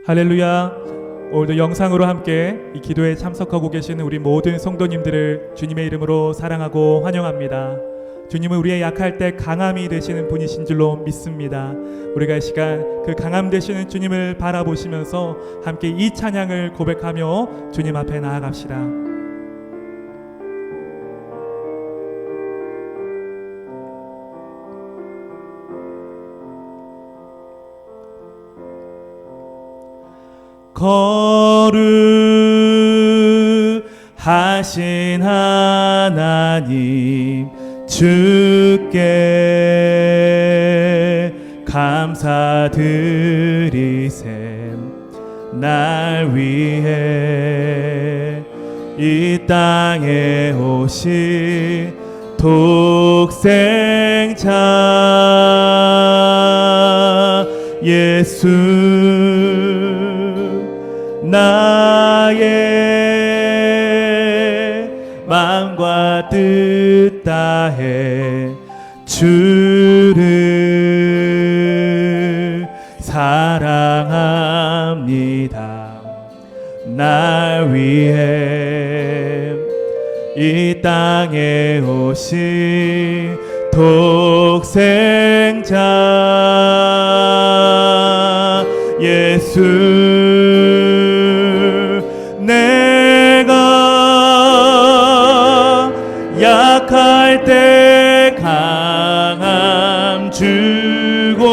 할렐루야. 오늘도 영상으로 함께 이 기도에 참석하고 계시는 우리 모든 성도님들을 주님의 이름으로 사랑하고 환영합니다. 주님은 우리의 약할 때 강함이 되시는 분이신 줄로 믿습니다. 우리가 이 시간 그 강함 되시는 주님을 바라보시면서 함께 이 찬양을 고백하며 주님 앞에 나아갑시다. 거룩하신 하나님 주께 감사드리셈. 날 위해 이 땅에 오신 독생자 예수, 나의 마음과 뜻 다해 주를 사랑합니다. 날 위해 이 땅에 오신 독생자 예수, 내가 약할 때 강함 주고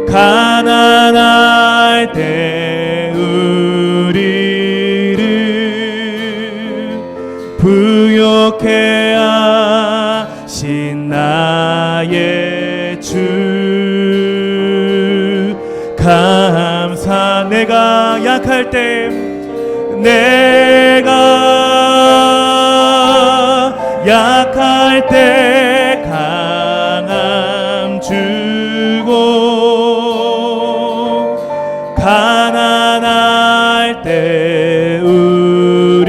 가난할 때 우리를 부욕해 하신 나의 주 감사. 내가 약할 때, 내가 약할 때 강함 주고 가난할 때 우리를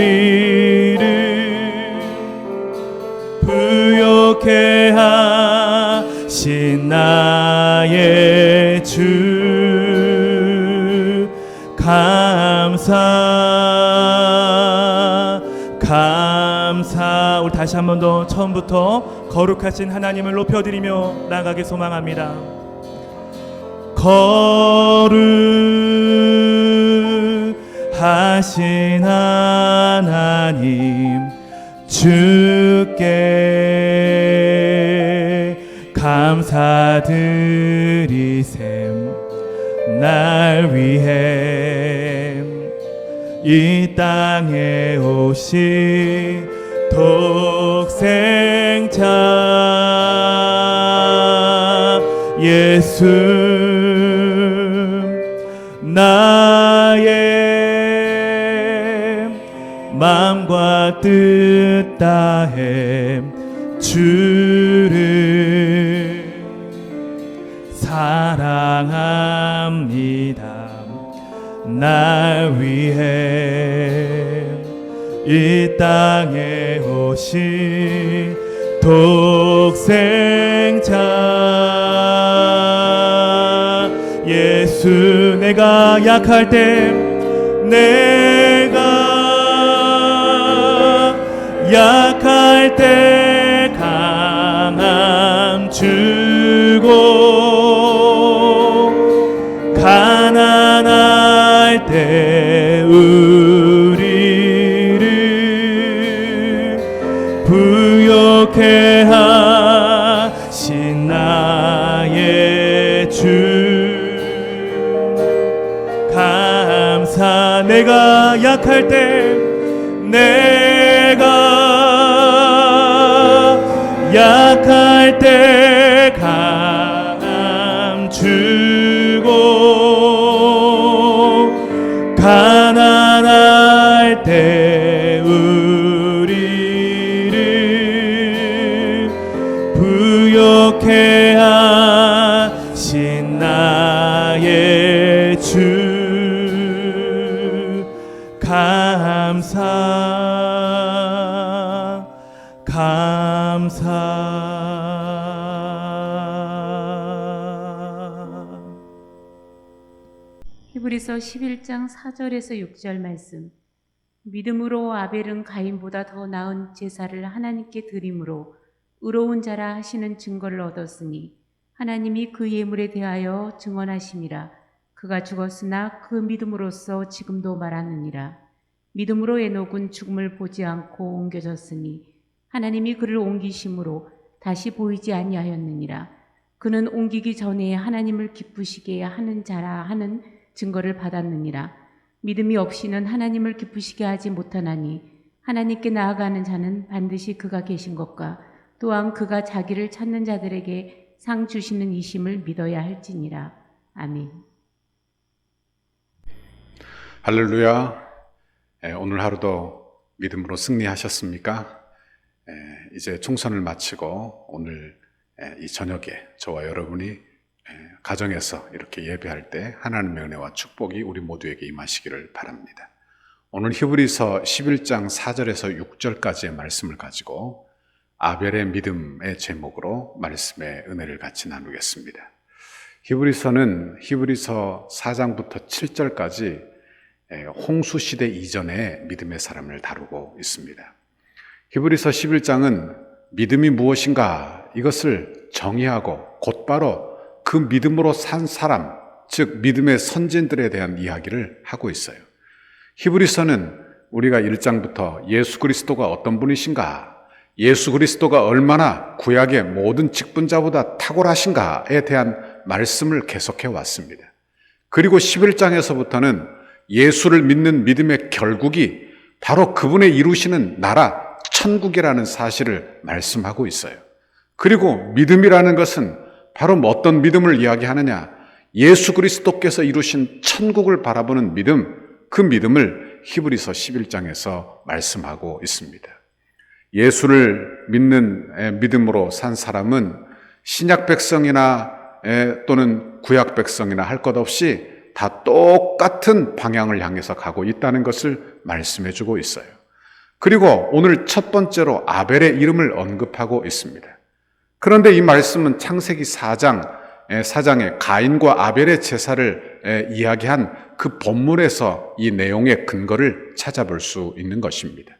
부욕해 하신 나의 주 감사. 우리 다시 한 번 더 처음부터 거룩하신 하나님을 높여드리며 나아가기 소망합니다. 거룩하신 하나님 주께 감사드리셈. 날 위해 이 땅에 오신 독생자 예수, 나의 마음과 뜻 다해 주를 사랑합니다. 날 위해 이 땅에 오신 독생자 예수, 내가 약할 때, 내가 약할 때 강함 주고 가난할 때 우리를 부욕해 하신 나의 주 감사. 내가 약할 때, 내가 약할 때 강함 주고 가난할 때 우리를 부욕해 하신 나의 주 감사. 히브리서 11장 4절에서 6절 말씀. 믿음으로 아벨은 가인보다 더 나은 제사를 하나님께 드림으로 의로운 자라 하시는 증거를 얻었으니 하나님이 그 예물에 대하여 증언하심이라. 그가 죽었으나 그 믿음으로써 지금도 말하느니라. 믿음으로 에녹은 죽음을 보지 않고 옮겨졌으니 하나님이 그를 옮기심으로 다시 보이지 아니하였느니라. 그는 옮기기 전에 하나님을 기쁘시게 하는 자라 하는 증거를 받았느니라. 믿음이 없이는 하나님을 기쁘시게 하지 못하나니 하나님께 나아가는 자는 반드시 그가 계신 것과 또한 그가 자기를 찾는 자들에게 상 주시는 이심을 믿어야 할지니라. 아멘. 할렐루야. 오늘 하루도 믿음으로 승리하셨습니까? 이제 총선을 마치고 오늘 이 저녁에 저와 여러분이 가정에서 이렇게 예배할 때 하나님의 은혜와 축복이 우리 모두에게 임하시기를 바랍니다. 오늘 히브리서 11장 4절에서 6절까지의 말씀을 가지고 아벨의 믿음의 제목으로 말씀의 은혜를 같이 나누겠습니다. 히브리서는 히브리서 4장부터 7절까지 홍수시대 이전의 믿음의 사람을 다루고 있습니다. 히브리서 11장은 믿음이 무엇인가 이것을 정의하고 곧바로 그 믿음으로 산 사람, 즉 믿음의 선진들에 대한 이야기를 하고 있어요. 히브리서는 우리가 1장부터 예수 그리스도가 어떤 분이신가, 예수 그리스도가 얼마나 구약의 모든 직분자보다 탁월하신가에 대한 말씀을 계속해 왔습니다. 그리고 11장에서부터는 예수를 믿는 믿음의 결국이 바로 그분의 이루시는 나라, 천국이라는 사실을 말씀하고 있어요. 그리고 믿음이라는 것은 바로 어떤 믿음을 이야기하느냐? 예수 그리스도께서 이루신 천국을 바라보는 믿음, 그 믿음을 히브리서 11장에서 말씀하고 있습니다. 예수를 믿는 믿음으로 산 사람은 신약 백성이나 또는 구약 백성이나 할 것 없이 다 똑같은 방향을 향해서 가고 있다는 것을 말씀해 주고 있어요. 그리고 오늘 첫 번째로 아벨의 이름을 언급하고 있습니다. 그런데 이 말씀은 창세기 4장에 가인과 아벨의 제사를 이야기한 그 본문에서 이 내용의 근거를 찾아볼 수 있는 것입니다.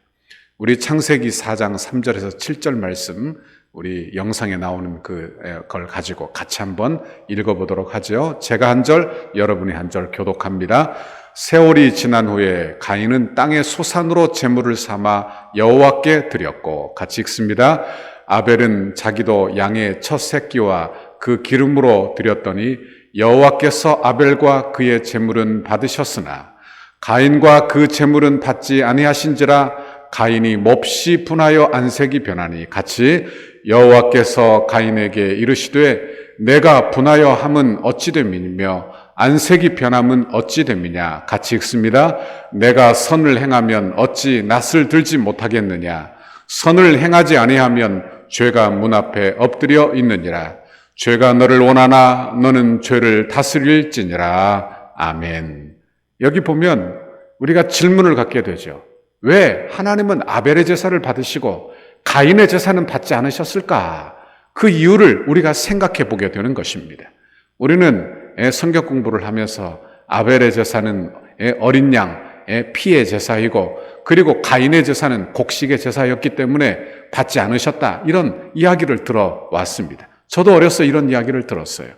우리 창세기 4장 3절에서 7절 말씀, 우리 영상에 나오는 그걸 가지고 같이 한번 읽어보도록 하죠. 제가 한 절, 여러분이 한 절 교독합니다. 세월이 지난 후에 가인은 땅의 소산으로 제물을 삼아 여호와께 드렸고, 같이 읽습니다. 아벨은 자기도 양의 첫 새끼와 그 기름으로 드렸더니 여호와께서 아벨과 그의 제물은 받으셨으나 가인과 그 제물은 받지 아니하신지라. 가인이 몹시 분하여 안색이 변하니, 같이 여호와께서 가인에게 이르시되 내가 분하여 함은 어찌 됨이며 안색이 변함은 어찌 됨이냐. 같이 읽습니다. 내가 선을 행하면 어찌 낯을 들지 못하겠느냐. 선을 행하지 아니하면 죄가 문 앞에 엎드려 있느니라. 죄가 너를 원하나 너는 죄를 다스릴지니라. 아멘. 여기 보면 우리가 질문을 갖게 되죠. 왜 하나님은 아벨의 제사를 받으시고 가인의 제사는 받지 않으셨을까? 그 이유를 우리가 생각해 보게 되는 것입니다. 우리는 성경 공부를 하면서 아벨의 제사는 어린 양의 피의 제사이고, 그리고 가인의 제사는 곡식의 제사였기 때문에 받지 않으셨다, 이런 이야기를 들어왔습니다. 저도 어려서 이런 이야기를 들었어요.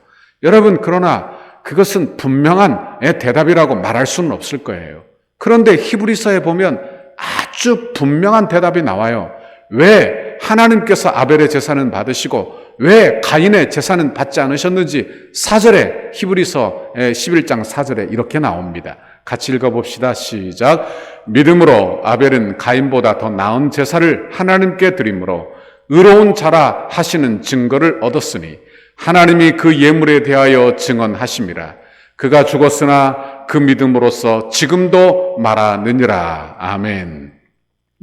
여러분, 그러나 그것은 분명한 대답이라고 말할 수는 없을 거예요. 그런데 히브리서에 보면 아주 분명한 대답이 나와요. 왜 하나님께서 아벨의 제사는 받으시고 왜 가인의 제사는 받지 않으셨는지 4절에, 히브리서 11장 4절에 이렇게 나옵니다. 같이 읽어봅시다. 시작. 믿음으로 아벨은 가인보다 더 나은 제사를 하나님께 드림으로 의로운 자라 하시는 증거를 얻었으니 하나님이 그 예물에 대하여 증언하심이라. 그가 죽었으나 그 믿음으로써 지금도 말하느니라. 아멘.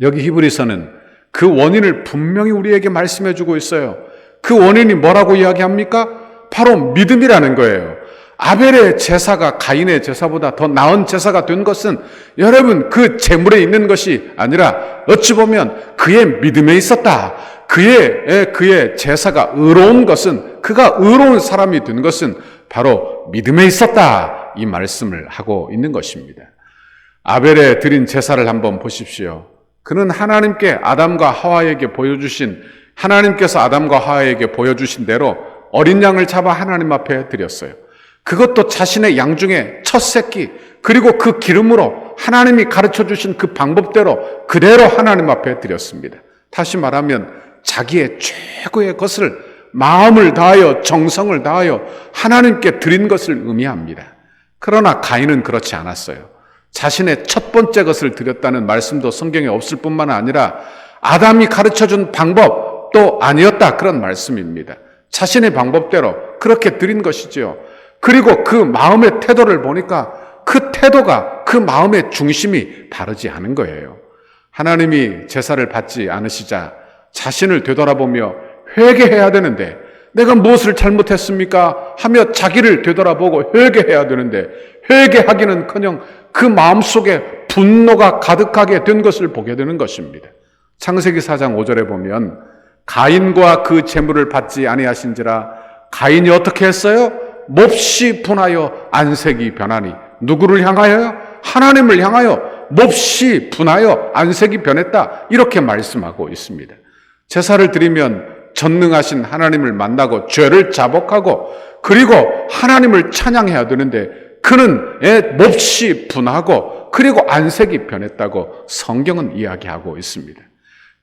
여기 히브리서는 그 원인을 분명히 우리에게 말씀해 주고 있어요. 그 원인이 뭐라고 이야기합니까? 바로 믿음이라는 거예요. 아벨의 제사가 가인의 제사보다 더 나은 제사가 된 것은 여러분 그 제물에 있는 것이 아니라 어찌 보면 그의 믿음에 있었다. 그의 제사가 의로운 것은, 그가 의로운 사람이 된 것은 바로 믿음에 있었다. 이 말씀을 하고 있는 것입니다. 아벨에 드린 제사를 한번 보십시오. 그는 하나님께서 아담과 하와에게 보여주신 대로 어린 양을 잡아 하나님 앞에 드렸어요. 그것도 자신의 양 중에 첫 새끼, 그리고 그 기름으로 하나님이 가르쳐 주신 그 방법대로 그대로 하나님 앞에 드렸습니다. 다시 말하면 자기의 최고의 것을 마음을 다하여 정성을 다하여 하나님께 드린 것을 의미합니다. 그러나 가인은 그렇지 않았어요. 자신의 첫 번째 것을 드렸다는 말씀도 성경에 없을 뿐만 아니라 아담이 가르쳐준 방법도 아니었다, 그런 말씀입니다. 자신의 방법대로 그렇게 드린 것이지요. 그리고 그 마음의 태도를 보니까 그 태도가, 그 마음의 중심이 바르지 않은 거예요. 하나님이 제사를 받지 않으시자 자신을 되돌아보며 회개해야 되는데, 내가 무엇을 잘못했습니까? 하며 자기를 되돌아보고 회개해야 되는데, 회개하기는커녕 그 마음속에 분노가 가득하게 된 것을 보게 되는 것입니다. 창세기 4장 5절에 보면 가인과 그 제물을 받지 아니하신지라 가인이 어떻게 했어요? 몹시 분하여 안색이 변하니. 누구를 향하여요? 하나님을 향하여 몹시 분하여 안색이 변했다, 이렇게 말씀하고 있습니다. 제사를 드리면 전능하신 하나님을 만나고 죄를 자복하고 그리고 하나님을 찬양해야 되는데 그는 몹시 분하고 그리고 안색이 변했다고 성경은 이야기하고 있습니다.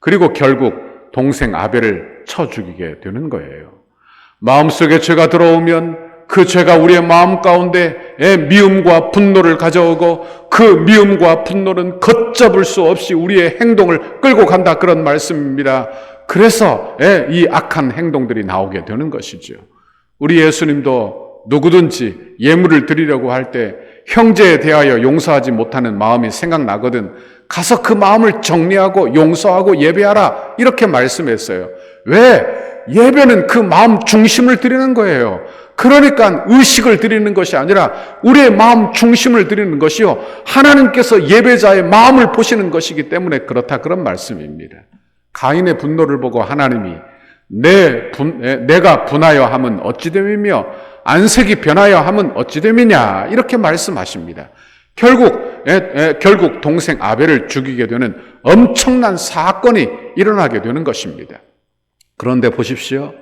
그리고 결국 동생 아벨을 쳐 죽이게 되는 거예요. 마음속에 죄가 들어오면 그 죄가 우리의 마음 가운데 미움과 분노를 가져오고 그 미움과 분노는 걷잡을 수 없이 우리의 행동을 끌고 간다, 그런 말씀입니다. 그래서 이 악한 행동들이 나오게 되는 것이죠. 우리 예수님도 누구든지 예물을 드리려고 할 때 형제에 대하여 용서하지 못하는 마음이 생각나거든 가서 그 마음을 정리하고 용서하고 예배하라, 이렇게 말씀했어요. 왜? 예배는 그 마음 중심을 드리는 거예요. 그러니까 의식을 드리는 것이 아니라 우리의 마음 중심을 드리는 것이요, 하나님께서 예배자의 마음을 보시는 것이기 때문에 그렇다, 그런 말씀입니다. 가인의 분노를 보고 하나님이 내가 분하여 함은 어찌 됨이며 안색이 변하여 함은 어찌 됨이냐, 이렇게 말씀하십니다. 결국 동생 아벨을 죽이게 되는 엄청난 사건이 일어나게 되는 것입니다. 그런데 보십시오.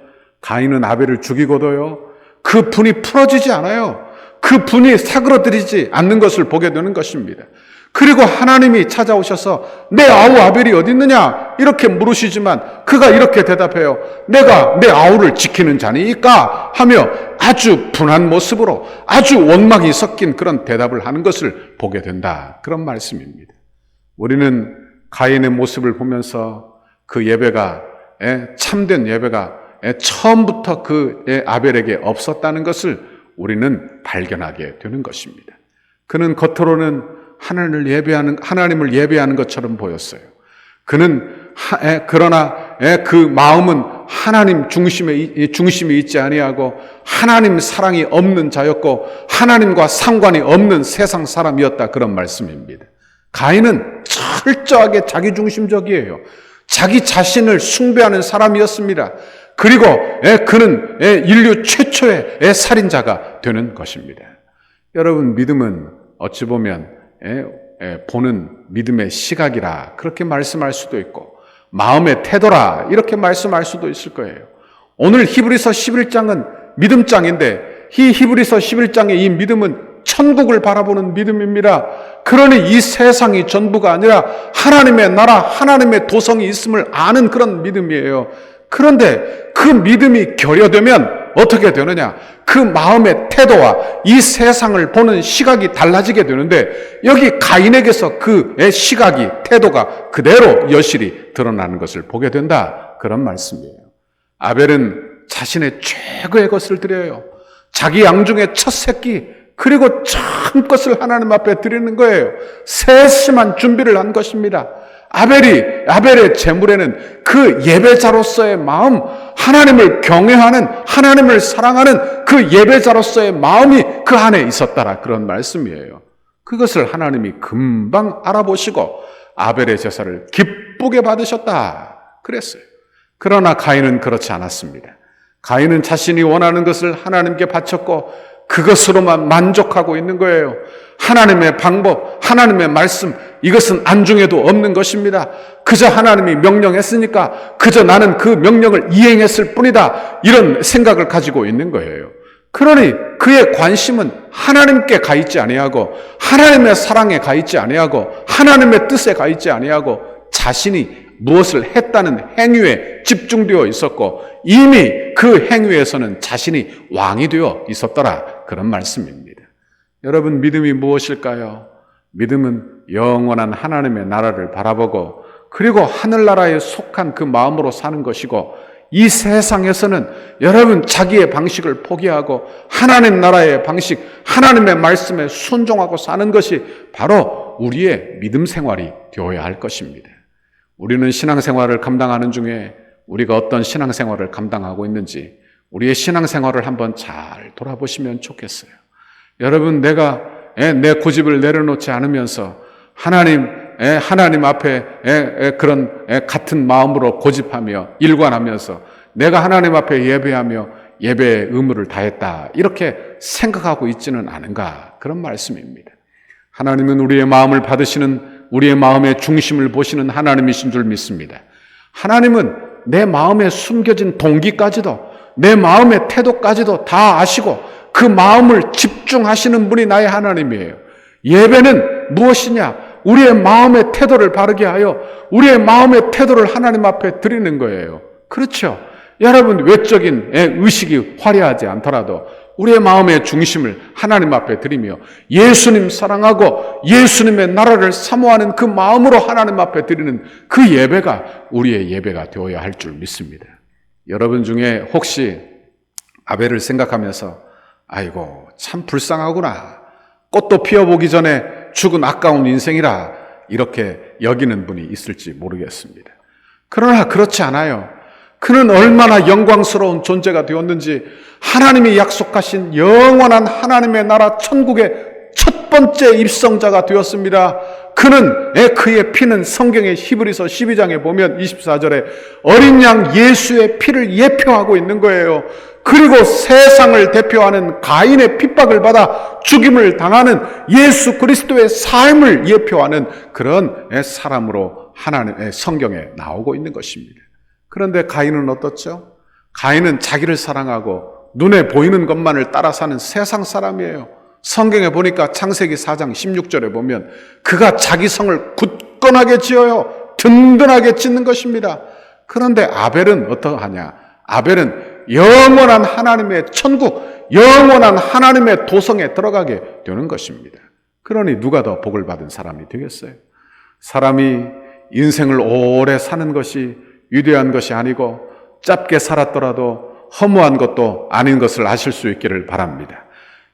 가인은 아벨을 죽이고도요, 그 분이 풀어지지 않아요. 그 분이 사그러들이지 않는 것을 보게 되는 것입니다. 그리고 하나님이 찾아오셔서 내 아우 아벨이 어디 있느냐, 이렇게 물으시지만 그가 이렇게 대답해요. 내가 내 아우를 지키는 자니까 하며 아주 분한 모습으로 아주 원망이 섞인 그런 대답을 하는 것을 보게 된다, 그런 말씀입니다. 우리는 가인의 모습을 보면서 그 예배가, 참된 예배가 처음부터 그 아벨에게 없었다는 것을 우리는 발견하게 되는 것입니다. 그는 겉으로는 하나님을 예배하는 것처럼 보였어요. 그러나 그 마음은 하나님 중심에 있지 아니하고 하나님 사랑이 없는 자였고 하나님과 상관이 없는 세상 사람이었다, 그런 말씀입니다. 가인은 철저하게 자기중심적이에요. 자기 자신을 숭배하는 사람이었습니다. 그리고 그는 인류 최초의 살인자가 되는 것입니다. 여러분, 믿음은 어찌 보면 보는 믿음의 시각이라 그렇게 말씀할 수도 있고 마음의 태도라 이렇게 말씀할 수도 있을 거예요. 오늘 히브리서 11장은 믿음장인데 이 히브리서 11장의 이 믿음은 천국을 바라보는 믿음입니다. 그러니 이 세상이 전부가 아니라 하나님의 나라, 하나님의 도성이 있음을 아는 그런 믿음이에요. 그런데 그 믿음이 결여되면 어떻게 되느냐? 그 마음의 태도와 이 세상을 보는 시각이 달라지게 되는데 여기 가인에게서 그의 시각이, 태도가 그대로 여실히 드러나는 것을 보게 된다, 그런 말씀이에요. 아벨은 자신의 최고의 것을 드려요. 자기 양 중에 첫 새끼, 그리고 참 것을 하나님 앞에 드리는 거예요. 세심한 준비를 한 것입니다. 아벨의 제물에는 그 예배자로서의 마음, 하나님을 경외하는, 하나님을 사랑하는 그 예배자로서의 마음이 그 안에 있었다라, 그런 말씀이에요. 그것을 하나님이 금방 알아보시고 아벨의 제사를 기쁘게 받으셨다, 그랬어요. 그러나 가인은 그렇지 않았습니다. 가인은 자신이 원하는 것을 하나님께 바쳤고 그것으로만 만족하고 있는 거예요. 하나님의 방법, 하나님의 말씀, 이것은 안중에도 없는 것입니다. 그저 하나님이 명령했으니까 그저 나는 그 명령을 이행했을 뿐이다, 이런 생각을 가지고 있는 거예요. 그러니 그의 관심은 하나님께 가 있지 아니하고, 하나님의 사랑에 가 있지 아니하고, 하나님의 뜻에 가 있지 아니하고, 자신이 무엇을 했다는 행위에 집중되어 있었고, 이미 그 행위에서는 자신이 왕이 되어 있었더라, 그런 말씀입니다. 여러분, 믿음이 무엇일까요? 믿음은 영원한 하나님의 나라를 바라보고, 그리고 하늘나라에 속한 그 마음으로 사는 것이고, 이 세상에서는 여러분 자기의 방식을 포기하고 하나님 나라의 방식, 하나님의 말씀에 순종하고 사는 것이 바로 우리의 믿음 생활이 되어야 할 것입니다. 우리는 신앙생활을 감당하는 중에 우리가 어떤 신앙생활을 감당하고 있는지 우리의 신앙생활을 한번 잘 돌아보시면 좋겠어요. 여러분, 내가 내 고집을 내려놓지 않으면서 하나님 앞에 그런 같은 마음으로 고집하며 일관하면서 내가 하나님 앞에 예배하며 예배의 의무를 다했다, 이렇게 생각하고 있지는 않은가, 그런 말씀입니다. 하나님은 우리의 마음을 받으시는, 우리의 마음의 중심을 보시는 하나님이신 줄 믿습니다. 하나님은 내 마음에 숨겨진 동기까지도, 내 마음의 태도까지도 다 아시고 그 마음을 집중하시는 분이 나의 하나님이에요. 예배는 무엇이냐? 우리의 마음의 태도를 바르게 하여 우리의 마음의 태도를 하나님 앞에 드리는 거예요. 그렇죠? 여러분, 외적인 의식이 화려하지 않더라도 우리의 마음의 중심을 하나님 앞에 드리며 예수님 사랑하고 예수님의 나라를 사모하는 그 마음으로 하나님 앞에 드리는 그 예배가 우리의 예배가 되어야 할 줄 믿습니다. 여러분 중에 혹시 아벨을 생각하면서 아이고 참 불쌍하구나, 꽃도 피어보기 전에 죽은 아까운 인생이라 이렇게 여기는 분이 있을지 모르겠습니다. 그러나 그렇지 않아요. 그는 얼마나 영광스러운 존재가 되었는지, 하나님이 약속하신 영원한 하나님의 나라 천국의 첫 번째 입성자가 되었습니다. 그의 피는 성경의 히브리서 12장에 보면 24절에 어린 양 예수의 피를 예표하고 있는 거예요. 그리고 세상을 대표하는 가인의 핍박을 받아 죽임을 당하는 예수 그리스도의 삶을 예표하는 그런 사람으로 하나님의 성경에 나오고 있는 것입니다. 그런데 가인은 어떻죠? 가인은 자기를 사랑하고 눈에 보이는 것만을 따라 사는 세상 사람이에요. 성경에 보니까 창세기 4장 16절에 보면 그가 자기 성을 굳건하게 지어요. 든든하게 짓는 것입니다. 그런데 아벨은 어떠하냐? 아벨은 영원한 하나님의 천국, 영원한 하나님의 도성에 들어가게 되는 것입니다. 그러니 누가 더 복을 받은 사람이 되겠어요? 사람이 인생을 오래 사는 것이 위대한 것이 아니고 짧게 살았더라도 허무한 것도 아닌 것을 아실 수 있기를 바랍니다.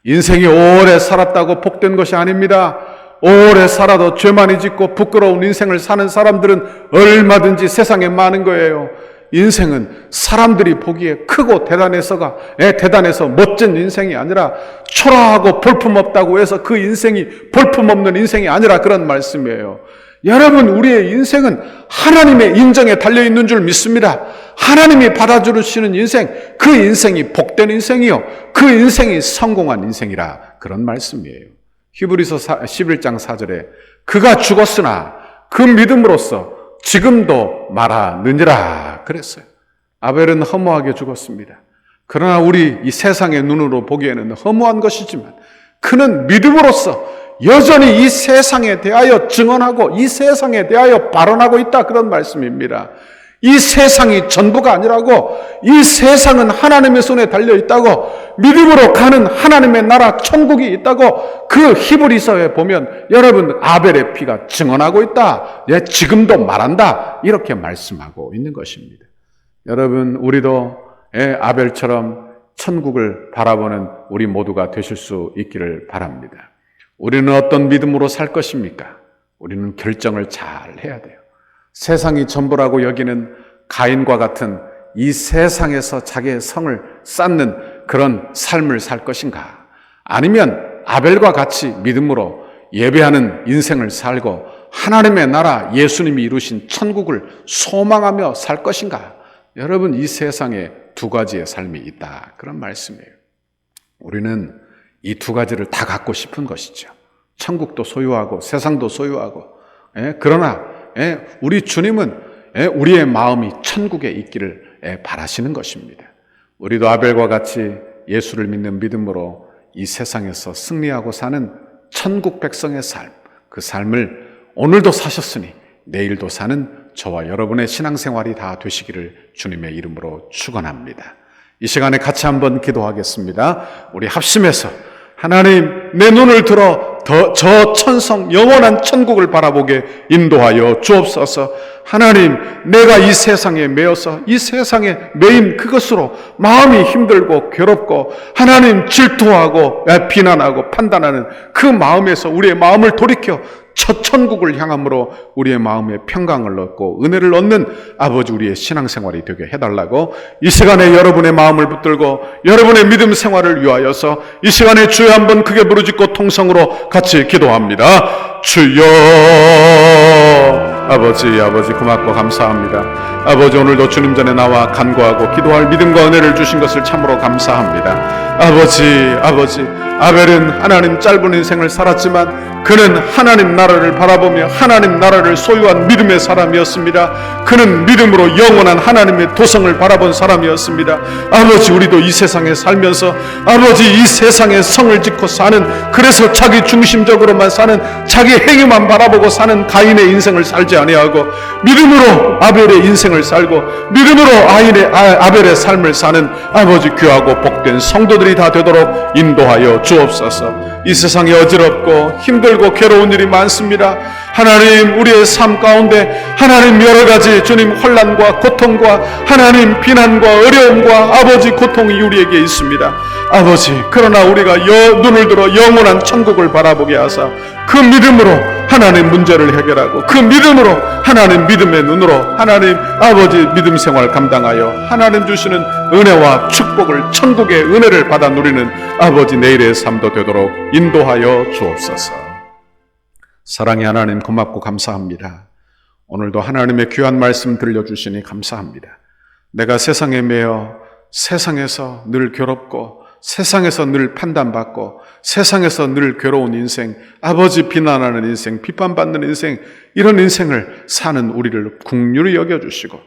인생이 오래 살았다고 복된 것이 아닙니다. 오래 살아도 죄 많이 짓고 부끄러운 인생을 사는 사람들은 얼마든지 세상에 많은 거예요. 인생은 사람들이 보기에 크고 대단해서 멋진 인생이 아니라 초라하고 볼품없다고 해서 그 인생이 볼품없는 인생이 아니라 그런 말씀이에요. 여러분, 우리의 인생은 하나님의 인정에 달려있는 줄 믿습니다. 하나님이 받아주시는 인생, 그 인생이 복된 인생이요, 그 인생이 성공한 인생이라 그런 말씀이에요. 히브리서 11장 4절에 그가 죽었으나 그 믿음으로써 지금도 말하느니라 그랬어요. 아벨은 허무하게 죽었습니다. 그러나 우리 이 세상의 눈으로 보기에는 허무한 것이지만 그는 믿음으로써 여전히 이 세상에 대하여 증언하고 이 세상에 대하여 발언하고 있다, 그런 말씀입니다. 이 세상이 전부가 아니라고, 이 세상은 하나님의 손에 달려있다고, 믿음으로 가는 하나님의 나라 천국이 있다고, 그 히브리서에 보면 여러분 아벨의 피가 증언하고 있다, 지금도 말한다, 이렇게 말씀하고 있는 것입니다. 여러분, 우리도 아벨처럼 천국을 바라보는 우리 모두가 되실 수 있기를 바랍니다. 우리는 어떤 믿음으로 살 것입니까? 우리는 결정을 잘 해야 돼요. 세상이 전부라고 여기는 가인과 같은 이 세상에서 자기의 성을 쌓는 그런 삶을 살 것인가? 아니면 아벨과 같이 믿음으로 예배하는 인생을 살고 하나님의 나라, 예수님이 이루신 천국을 소망하며 살 것인가? 여러분, 이 세상에 두 가지의 삶이 있다, 그런 말씀이에요. 우리는 이 두 가지를 다 갖고 싶은 것이죠. 천국도 소유하고 세상도 소유하고. 그러나 우리 주님은 우리의 마음이 천국에 있기를 바라시는 것입니다. 우리도 아벨과 같이 예수를 믿는 믿음으로 이 세상에서 승리하고 사는 천국 백성의 삶, 그 삶을 오늘도 사셨으니 내일도 사는 저와 여러분의 신앙생활이 다 되시기를 주님의 이름으로 축원합니다. 이 시간에 같이 한번 기도하겠습니다. 우리 합심해서 하나님, 내 눈을 들어 저 천성 영원한 천국을 바라보게 인도하여 주옵소서. 하나님, 내가 이 세상에 매여서 이 세상에 매인 그것으로 마음이 힘들고 괴롭고 하나님 질투하고 비난하고 판단하는 그 마음에서 우리의 마음을 돌이켜 첫 천국을 향함으로 우리의 마음에 평강을 얻고 은혜를 얻는 아버지 우리의 신앙생활이 되게 해달라고 이 시간에 여러분의 마음을 붙들고 여러분의 믿음 생활을 위하여서 이 시간에 주여 한번 크게 부르짖고 통성으로 같이 기도합니다. 주여 아버지 고맙고 감사합니다. 아버지 오늘도 주님 전에 나와 간구하고 기도할 믿음과 은혜를 주신 것을 참으로 감사합니다. 아버지 아벨은 하나님 짧은 인생을 살았지만 그는 하나님 나라를 바라보며 하나님 나라를 소유한 믿음의 사람이었습니다. 그는 믿음으로 영원한 하나님의 도성을 바라본 사람이었습니다. 아버지 우리도 이 세상에 살면서 아버지 이 세상에 성을 짓고 사는 그래서 자기 중심적으로만 사는 자기 행위만 바라보고 사는 가인의 인생을 살지 아니하고 믿음으로 아벨의 인생을 살고 믿음으로 아벨의 삶을 사는 아버지 귀하고 복된 성도들이 다 되도록 인도하여 주옵소서. 이 세상에 어지럽고 힘들고 괴로운 일이 많습니다. 하나님 우리의 삶 가운데 하나님 여러 가지 주님 혼란과 고통과 하나님 비난과 어려움과 아버지 고통이 우리에게 있습니다. 아버지 그러나 우리가 눈을 들어 영원한 천국을 바라보게 하사 그 믿음으로 하나님 문제를 해결하고 그 믿음으로 하나님 믿음의 눈으로 하나님 아버지 믿음 생활 감당하여 하나님 주시는 은혜와 축복을 천국의 은혜를 받아 누리는 아버지 내일의 삶도 되도록 인도하여 주옵소서. 사랑의 하나님 고맙고 감사합니다. 오늘도 하나님의 귀한 말씀 들려주시니 감사합니다. 내가 세상에 매여 세상에서 늘 괴롭고 세상에서 늘 판단받고 세상에서 늘 괴로운 인생, 아버지 비난하는 인생, 비판받는 인생, 이런 인생을 사는 우리를 긍휼히 여겨주시고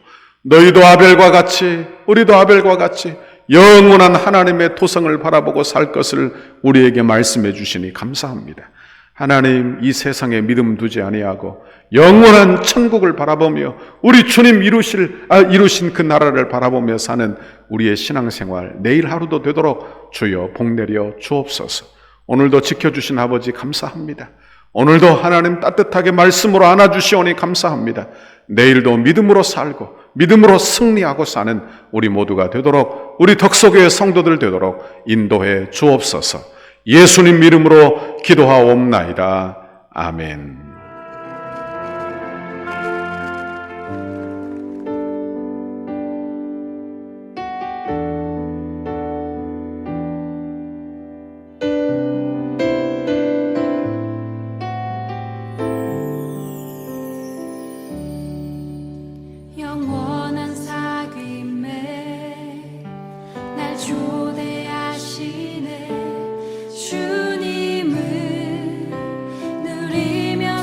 너희도 아벨과 같이 우리도 아벨과 같이 영원한 하나님의 토성을 바라보고 살 것을 우리에게 말씀해 주시니 감사합니다. 하나님 이 세상에 믿음 두지 아니하고 영원한 천국을 바라보며 우리 주님 이루신 그 나라를 바라보며 사는 우리의 신앙생활 내일 하루도 되도록 주여 복내려 주옵소서. 오늘도 지켜주신 아버지 감사합니다. 오늘도 하나님 따뜻하게 말씀으로 안아주시오니 감사합니다. 내일도 믿음으로 살고 믿음으로 승리하고 사는 우리 모두가 되도록 우리 덕소교회 성도들 되도록 인도해 주옵소서. 예수님 이름으로 기도하옵나이다. 아멘. 영원한 사귐에 날 초대하시네. 주님을 누리며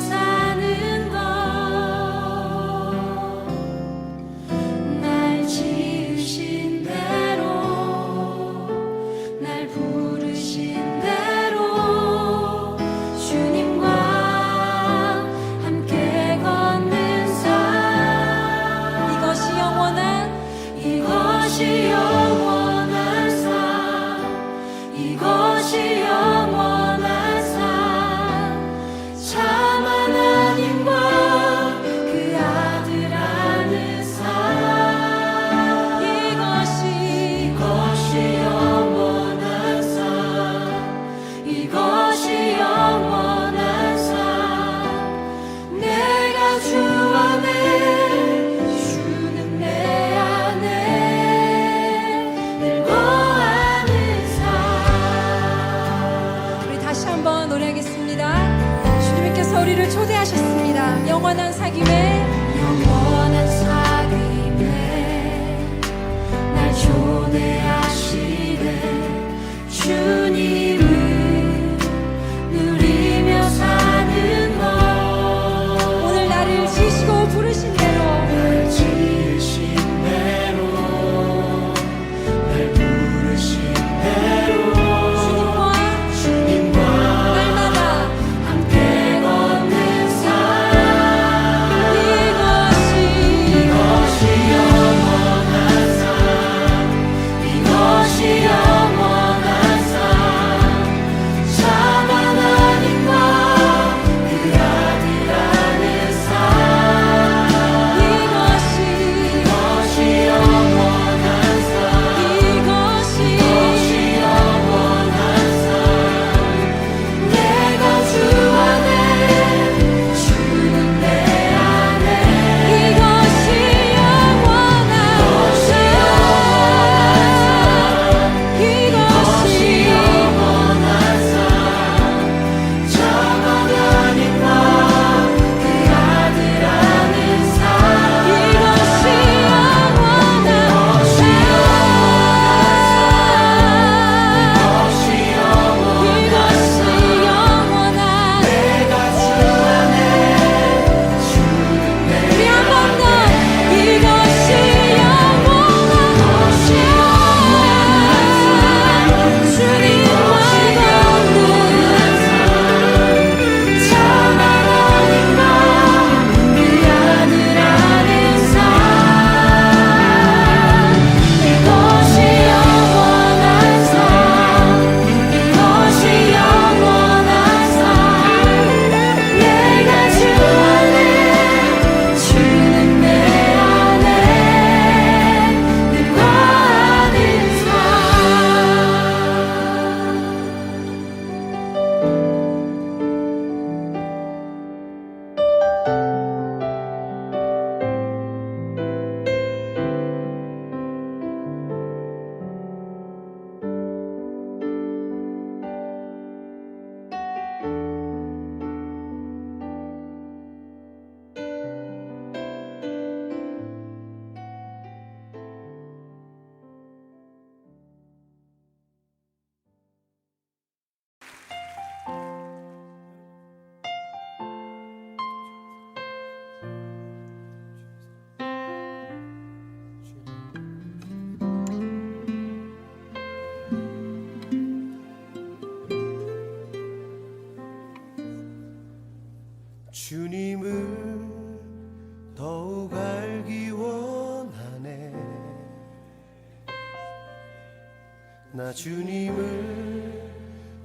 나 주님을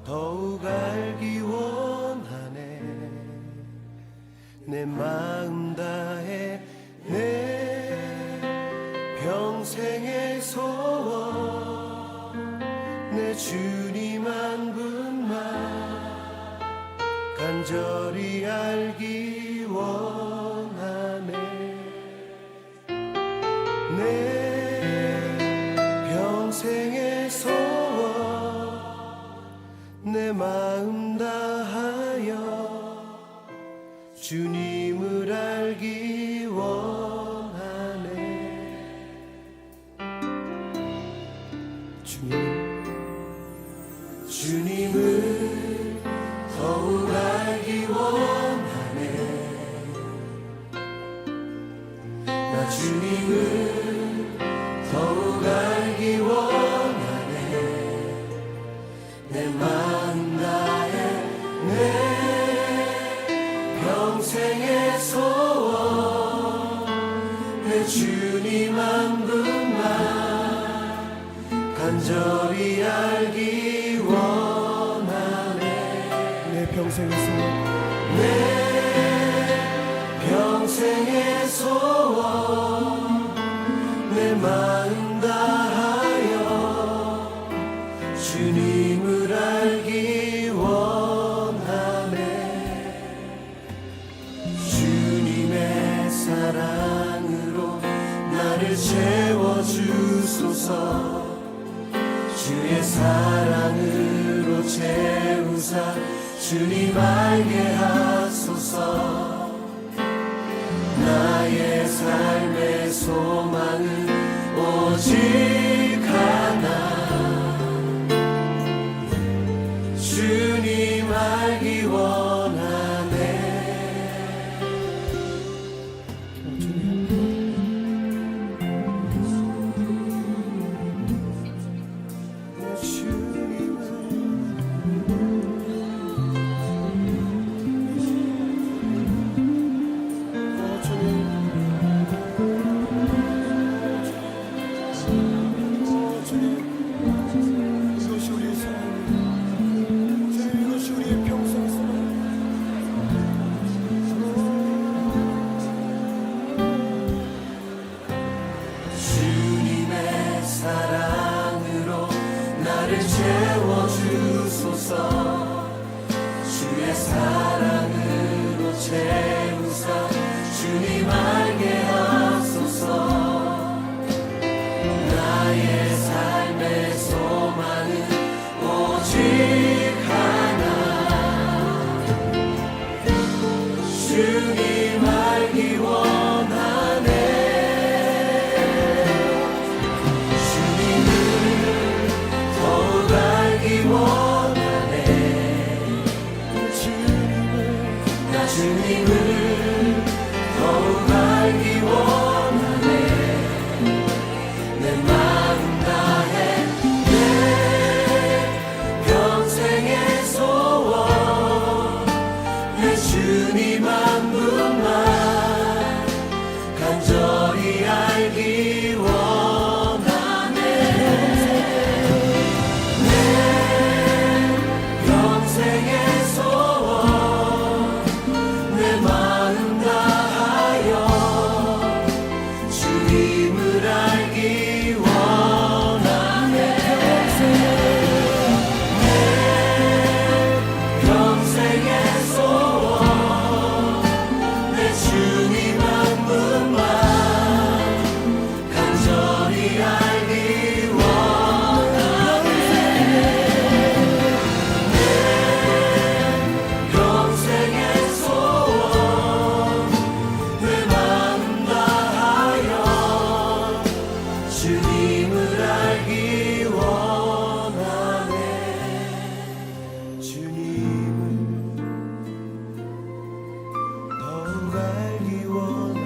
더욱 알기 원하네. 내 마음 다해 내 평생의 소원, 내 주님 한 분만 간절히 알기 원하네. 내 평생의 소원, 내 마음 다하여 주님을 알기 원하네. 주님을 더욱 알기 원하네. 나 주님을 더욱 알기 원하네. 내 마음 다해 내 평생의 소원, 내 주님 한 분만 간절히 알기 원하네. 내 평생의 소원, 내 평생의 소원, 내 마음 다하여 주님을 알기 원하네. 주님의 사랑으로 나를 채워주소서. 주의 사랑으로 채우사 주님 알게 하소서. 나의 삶의 소망은 오직 하나, 주님 알기 원하네. 이것이 우리의 사랑이에요. 이것이 우리의 평생 사랑. 주님의 사랑으로 나를 채워주소서. 주의 사랑으로 채우사 주님 알게 하소서. 나의 삶의 소망은 오직 하나, 주님 알기 원하네. 주님을 더욱 알기 원하네. 나 주님을 더욱 알기 원하네. 내 마음 다해 내 평생의 소원, 내 주님 한 분만 간절히 알기 원하네. 내 평생의 소원, 내 마음 다하여 주님을 알기 원하네. 내 평생의 소원, 내 주님 한 분만 간절히 알기 원하네. 내 평생의 소원, 내 마음 다하여 주님을 알기 원하네. 주님을 더욱 알기 원하네.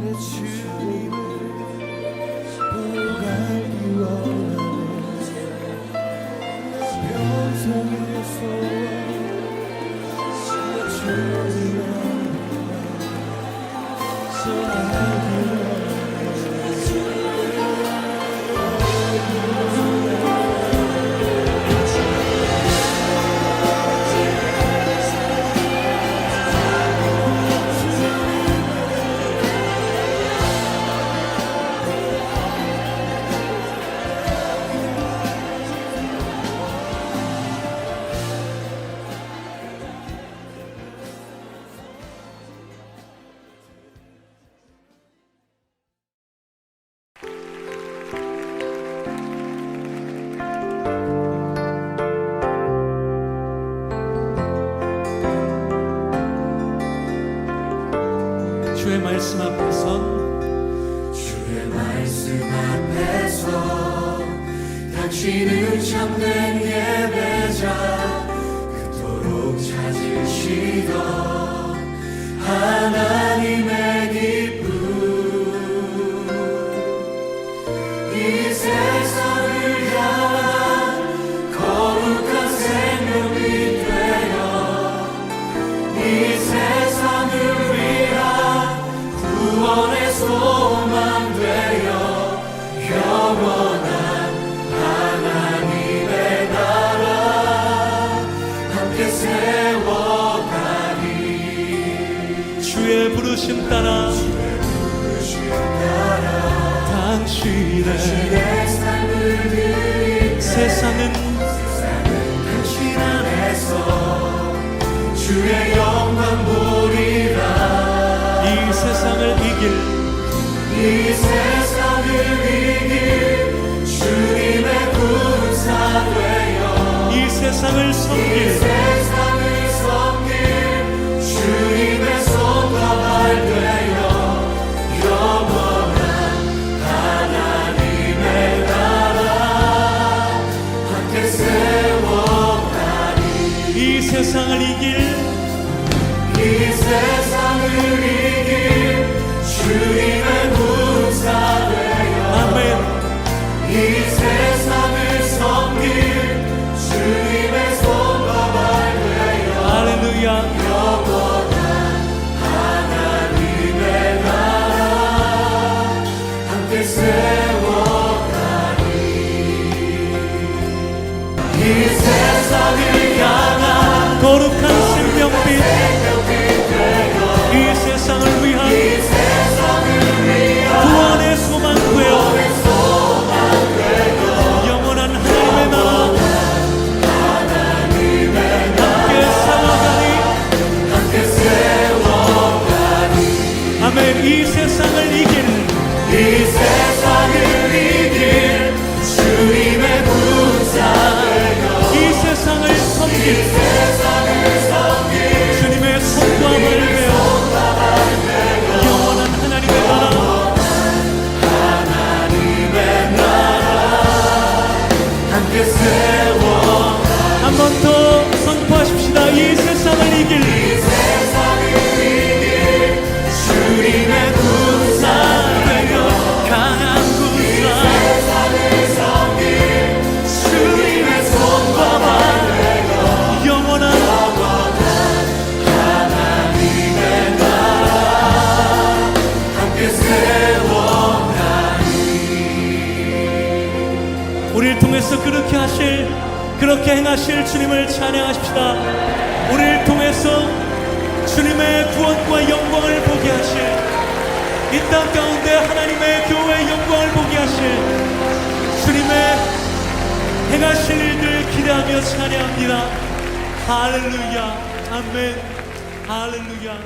내 주님을 더욱 알기 원하네. 평생의 소원, 내 주님 알기 원하네. 말씀 앞에서 당신은 참된 예배자 그토록 찾으시던 하나님의 기쁨 이 세상을 향한 거룩한 생명이 되어 이 세상을 위한 구원의 소망 되어 영원한 하나님의 나라 함께 세워가리 주의 부르심 따라 당신의 삶을 드릴 세상은 당신 안에서 주의 영광 보리라 이 세상을 이길 이 세상을 이길 주님의 군사 되어 이 세상을 이 섬길 세상을 섬길 주님의 손과 발 되어 영원한 하나님의 나라 함께 세워가리 이 세상을 이길 이 세상을 이길 주님의 군사 되어 아멘 이 세상을 섬길 주님의 손과 발 되어 할렐루야 영원한 하나님의 나라 함께 세워가리 이 세상을 향한 거룩한 생명빛 이 세상을 위한 구원의 소망 되어 영원한 하나님의 나라 함께 세워가니 아멘 이 세상을 이길 이 세상을 이길 주님의 군사 되어 이 세상을 섬길 주님의 손과 발 되어 영원한 하나님의 나라 함께 세워 한 번 더 선포하십시다 이 세상을 이길 주님의 군사 되어 강한 군사 주님의 손과 발 영원한 하나님의 나라 함께 세워가니 우리를 통해서 그렇게 행하실 주님을 찬양하십시다. 우리를 통해서 주님의 구원과 영광을 보게 하실 이 땅 가운데 하나님의 교회의 영광을 보게 하실 주님의 행하실 일들 기대하며 찬양합니다. 할렐루야 아멘 할렐루야